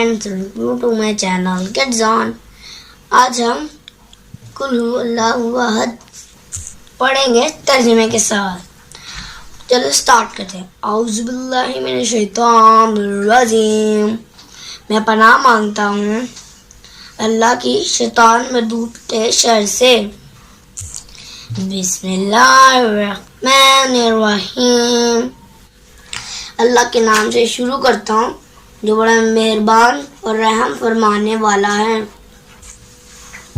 friends, welcome to my channel Kids On. آج ہم قل هو اللہ احد پڑھیں گے ترجمے کے ساتھ. چلو سٹارٹ کرتے ہیں. اعوذ باللہ من الشیطان الرجیم. میں پناہ مانگتا ہوں اللہ کی شیطان مردود کے شر سے. بسم اللہ الرحمن الرحیم. اللہ کے نام سے شروع کرتا ہوں جو بڑا مہربان اور رحم فرمانے والا ہے.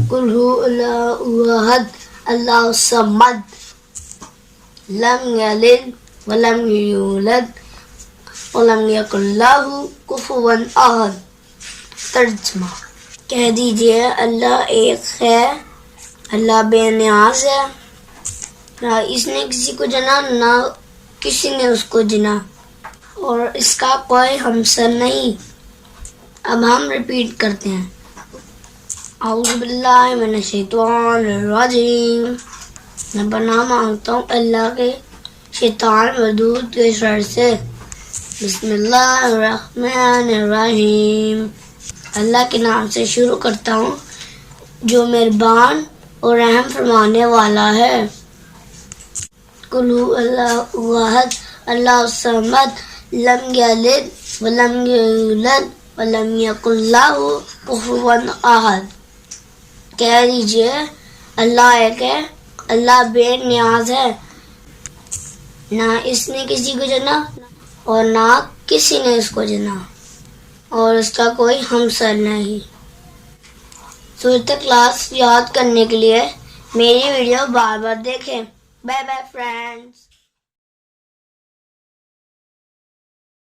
قل هو اللہ احد اللہ الصمد لم یلد ولم یولد ولم یکن لہ کفوا احد. ترجمہ. کہہ دیجئے اللہ ایک ہے، اللہ بے نیاز ہے، نہ اس نے کسی کو جنا نہ کسی نے اس کو جنا، اور اس کا کوئی ہمسر نہیں. اب ہم ریپیٹ کرتے ہیں. اعوذ باللہ من الشیطان الرجیم. میں پناہ مانگتا ہوں اللہ کے شیطان مردود کے شر سے. بسم اللہ الرحمن الرحیم. اللہ کے نام سے شروع کرتا ہوں جو مہربان اور رحم فرمانے والا ہے. قل هو اللہ احد اللہ الصمد لم یلد ولم یولد ولم یکن لہ کفوا احد. کہہ دیجئے اللہ ایک ہے، اللہ بے نیاز ہے، نہ اس نے کسی کو جنا اور نہ کسی نے اس کو جنا، اور اس کا کوئی ہمسر نہیں. سورۃ اخلاص یاد کرنے کے لیے میری ویڈیو بار بار دیکھیں. Bye bye friends.